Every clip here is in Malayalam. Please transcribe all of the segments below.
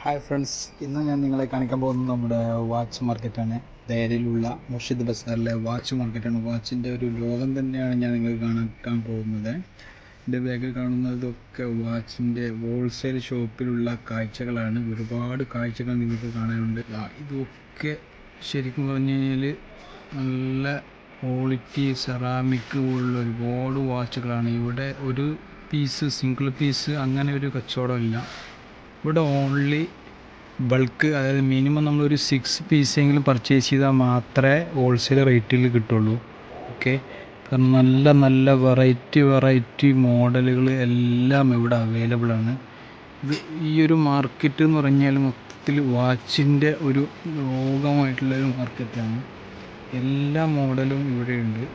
ഹായ് ഫ്രണ്ട്സ്, ഇന്ന് ഞാൻ നിങ്ങളെ കാണിക്കാൻ പോകുന്നത് നമ്മുടെ വാച്ച് മാർക്കറ്റാണ്. ദേരയിലുള്ള മുർഷിദ് ബസാറിലെ വാച്ച് മാർക്കറ്റാണ്. വാച്ചിൻ്റെ ഒരു ലോകം തന്നെയാണ് ഞാൻ നിങ്ങൾക്ക് കാണിക്കാൻ പോകുന്നത്. എൻ്റെ ബാഗിൽ കാണുന്നതൊക്കെ വാച്ചിൻ്റെ ഹോൾസെയിൽ ഷോപ്പിലുള്ള കാഴ്ചകളാണ്. ഒരുപാട് കാഴ്ചകൾ നിങ്ങൾക്ക് കാണാനുണ്ട്. ഇതൊക്കെ ശരിക്കും പറഞ്ഞു കഴിഞ്ഞാൽ നല്ല ക്വാളിറ്റി സെറാമിക് ഉള്ള ഒരുപാട് വാച്ചുകളാണ്. ഇവിടെ ഒരു പീസ് സിംഗിൾ പീസ് അങ്ങനെ ഒരു കച്ചവടമില്ല. ഇവിടെ ഓൺലി ബൾക്ക്, അതായത് മിനിമം നമ്മളൊരു 6 പീസെങ്കിലും പർച്ചേസ് ചെയ്താൽ മാത്രമേ ഹോൾസെയിൽ റേറ്റിൽ കിട്ടുള്ളൂ. ഓക്കെ, കാരണം നല്ല നല്ല വെറൈറ്റി മോഡലുകൾ എല്ലാം ഇവിടെ അവൈലബിൾ ആണ്. ഇത് ഈ ഒരു മാർക്കറ്റ് എന്ന് പറഞ്ഞാൽ മൊത്തത്തിൽ വാച്ചിൻ്റെ ഒരു ലോകമായിട്ടുള്ളൊരു മാർക്കറ്റാണ്. എല്ലാ മോഡലും ഇവിടെയുണ്ട്.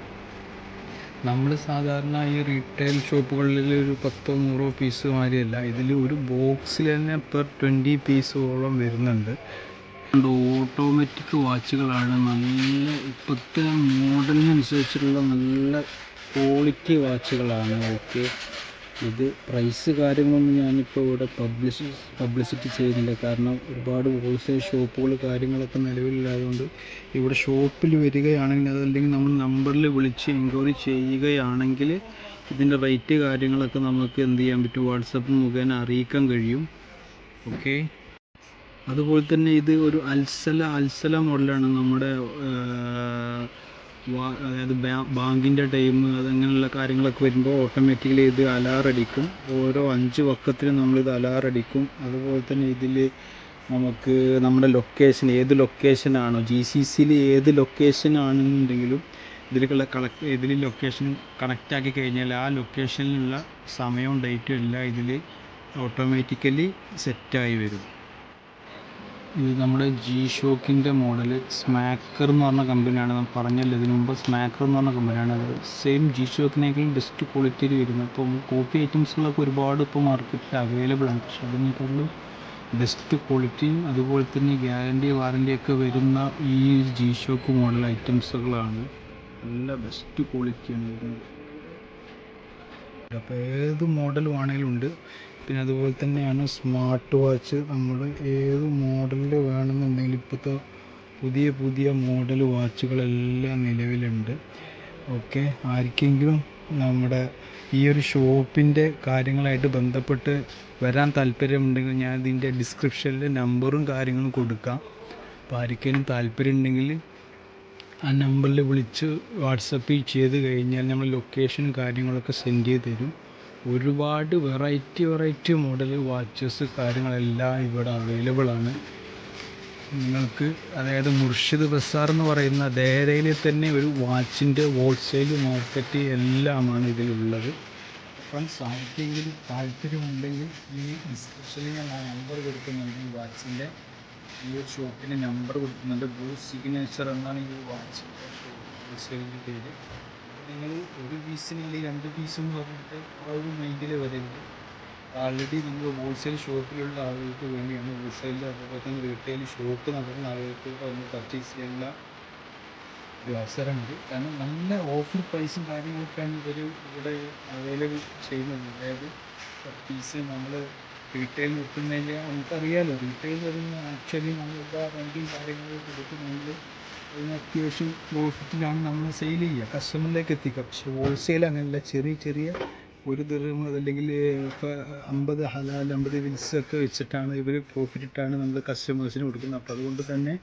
നമ്മൾ സാധാരണ ഈ റീറ്റെയിൽ ഷോപ്പുകളിൽ ഒരു 10-100 പീസ് മാതിരിയല്ല, ഇതിൽ ഒരു ബോക്സിൽ തന്നെ പെർ 20 പീസോളം വരുന്നുണ്ട്. ഓട്ടോമാറ്റിക് വാച്ചുകളാണ്. നല്ല ഇപ്പോഴത്തെ മോഡലിനനുസരിച്ചുള്ള നല്ല ക്വാളിറ്റി വാച്ചുകളാണ്. ഓക്കെ, ഇത് പ്രൈസ് കാര്യങ്ങളൊന്നും ഞാനിപ്പോൾ ഇവിടെ പബ്ലിസിറ്റി ചെയ്യുന്നില്ല, കാരണം ഒരുപാട് ഹോൾസെയിൽ ഷോപ്പുകൾ കാര്യങ്ങളൊക്കെ നിലവിലുള്ളതുകൊണ്ട് ഇവിടെ ഷോപ്പിൽ വരികയാണെങ്കിൽ, അതല്ലെങ്കിൽ നമ്മൾ നമ്പറിൽ വിളിച്ച് എൻക്വയറി ചെയ്യുകയാണെങ്കിൽ ഇതിൻ്റെ റേറ്റ് കാര്യങ്ങളൊക്കെ നമുക്ക് എന്ത് ചെയ്യാൻ പറ്റും, വാട്സപ്പ് മുഖേന അറിയിക്കാൻ കഴിയും. ഓക്കെ, അതുപോലെ തന്നെ ഇത് ഒരു അൽസല മോഡലാണ്. നമ്മുടെ അതായത് ബാങ്കിൻ്റെ ടൈം അതങ്ങനെയുള്ള കാര്യങ്ങളൊക്കെ വരുമ്പോൾ ഓട്ടോമാറ്റിക്കലി ഇത് അലാറടിക്കും. ഓരോ 5 വക്കത്തിനും നമ്മളിത് അലാറടിക്കും. അതുപോലെ തന്നെ ഇതിൽ നമുക്ക് നമ്മുടെ ലൊക്കേഷൻ, ഏത് ലൊക്കേഷനാണോ GCCയിൽ ഏത് ലൊക്കേഷനാണെന്നുണ്ടെങ്കിലും ഇതിൽ ലൊക്കേഷൻ കണക്റ്റാക്കി കഴിഞ്ഞാൽ ആ ലൊക്കേഷനിലുള്ള സമയവും ഡേറ്റും എല്ലാം ഇതിൽ ഓട്ടോമാറ്റിക്കലി സെറ്റായി വരും. ഇത് നമ്മുടെ G-ഷോക്കിൻ്റെ മോഡൽ സ്മാക്കർ എന്ന് പറഞ്ഞ കമ്പനിയാണ്. ഞാൻ പറഞ്ഞല്ലോ ഇതിനു മുമ്പ്, സ്മാക്കർ എന്ന് പറഞ്ഞ കമ്പനിയാണ്. അത് സെയിം G-ഷോക്കിനേക്കാളും ബെസ്റ്റ് ക്വാളിറ്റിയിൽ വരുന്നത്. ഇപ്പം കോപ്പി ഐറ്റംസുകളൊക്കെ ഒരുപാട് ഇപ്പോൾ മാർക്കറ്റിൽ അവൈലബിൾ ആണ്. പക്ഷേ അതിനേക്കാളും ബെസ്റ്റ് ക്വാളിറ്റിയും അതുപോലെ തന്നെ ഗ്യാരണ്ടി വാറൻറ്റിയൊക്കെ വരുന്ന ഈ G-ഷോക്ക് മോഡൽ ഐറ്റംസുകളാണ്. നല്ല ബെസ്റ്റ് ക്വാളിറ്റിയാണ് വരുന്നത്. അപ്പോൾ ഏത് മോഡൽ വേണമെങ്കിലും ഉണ്ട്. പിന്നെ അതുപോലെ തന്നെയാണ് സ്മാർട്ട് വാച്ച്. നമ്മൾ ഏത് മോഡലിൽ വേണമെന്നുണ്ടെങ്കിൽ ഇപ്പോഴത്തെ പുതിയ മോഡൽ വാച്ചുകളെല്ലാം നിലവിലുണ്ട്. ഓക്കെ, ആർക്കെങ്കിലും നമ്മുടെ ഈ ഒരു ഷോപ്പിൻ്റെ കാര്യങ്ങളായിട്ട് ബന്ധപ്പെട്ട് വരാൻ താല്പര്യമുണ്ടെങ്കിൽ ഞാൻ ഇതിൻ്റെ ഡിസ്ക്രിപ്ഷനിൽ നമ്പറും കാര്യങ്ങളും കൊടുക്കാം. അപ്പോൾ ആർക്കെങ്കിലും താല്പര്യം ഉണ്ടെങ്കിൽ ആ നമ്പറിൽ വിളിച്ച് വാട്സപ്പ് ചെയ്ത് കഴിഞ്ഞാൽ നമ്മൾ ലൊക്കേഷൻ കാര്യങ്ങളൊക്കെ സെൻഡ് ചെയ്ത് തരും. ഒരുപാട് വെറൈറ്റി മോഡൽ വാച്ചസ് കാര്യങ്ങളെല്ലാം ഇവിടെ അവൈലബിൾ ആണ്. നിങ്ങൾക്ക് അതായത് മുർഷിദ് ബസാർ എന്ന് പറയുന്ന ദേരയിൽ തന്നെ ഒരു വാച്ചിൻ്റെ ഹോൾസെയിൽ മാർക്കറ്റ് എല്ലാമാണ് ഇതിലുള്ളത്. ഫ്രണ്ട്സ്, ആർക്കെങ്കിലും താല്പര്യമുണ്ടെങ്കിൽ ഈ ഡിസ്ക്രിപ്ഷനിൽ ഞാൻ നമ്പർ കൊടുക്കുന്നുണ്ട്. ഈ വാച്ചിൻ്റെ ഈ ഒരു ഷോപ്പിൻ്റെ നമ്പർ കൊടുക്കുന്നുണ്ട്. ബ്ലൂ സിഗ്നേച്ചർ എന്നാണ് ഈ വാച്ചിൻ്റെ ഹോൾസെയിലിൻ്റെ പേര്. നിങ്ങൾ ഒരു പീസിന് അല്ലെങ്കിൽ 2 പീസെന്ന് പറഞ്ഞിട്ട് ആ ഒരു മൈൻഡിൽ വരരുത്. ആൾറെഡി നമ്മൾ ഹോൾസെയിൽ ഷോപ്പിലുള്ള ആളുകൾക്ക് വേണ്ടിയാണ്, ഹോൾസെയിൽ അതുപോലെ തന്നെ റീറ്റെയിൽ ഷോപ്പ് നടത്തുന്ന ആളുകൾക്ക് ഒന്ന് പർച്ചേസ് ചെയ്യാനുള്ള ഒരു അവസരമുണ്ട്. കാരണം നല്ല ഓഫർ പ്രൈസും കാര്യങ്ങളൊക്കെയാണ് ഇവിടെ അവൈലബിൾ ചെയ്യുന്നത്. അതായത് പീസ് നമ്മൾ റീറ്റെയിൽ വിൽക്കുന്നതിൽ നമുക്കറിയാമല്ലോ, റീറ്റെയിൽ വരുന്ന ആക്ച്വലി നമ്മളിപ്പോൾ റെൻറ്റും കാര്യങ്ങളും കൊടുത്ത് നമ്മൾ അതിന് അത്യാവശ്യം പ്രോഫിറ്റിലാണ് നമ്മൾ സെയിൽ ചെയ്യുക, കസ്റ്റമറിലേക്ക് എത്തിക്കുക. പക്ഷേ ഹോൾസെയിൽ അങ്ങനെയല്ല. ചെറിയ ഒരു ദിർഹം അല്ലെങ്കിൽ ഇപ്പോൾ 50 ഹലാൽ 50 വിൽസൊക്കെ വെച്ചിട്ടാണ് ഇവർ പ്രോഫിറ്റിട്ടാണ് നമ്മൾ കസ്റ്റമേഴ്സിന് കൊടുക്കുന്നത്. അപ്പോൾ അതുകൊണ്ട് തന്നെ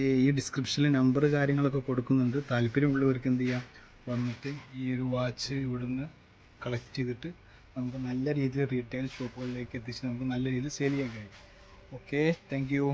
ഈ ഡിസ്ക്രിപ്ഷനിൽ നമ്പർ കാര്യങ്ങളൊക്കെ കൊടുക്കുന്നുണ്ട്. താല്പര്യമുള്ളവർക്ക് എന്ത് ചെയ്യാം, വന്നിട്ട് ഈ ഒരു വാച്ച് ഇവിടുന്ന് കളക്ട് ചെയ്തിട്ട് നമുക്ക് നല്ല രീതിയിൽ റീറ്റെയിൽ ഷോപ്പുകളിലേക്ക് എത്തിച്ച് നമുക്ക് നല്ല രീതിയിൽ സെയിൽ ചെയ്യാൻ കഴിയും. Okay, thank you.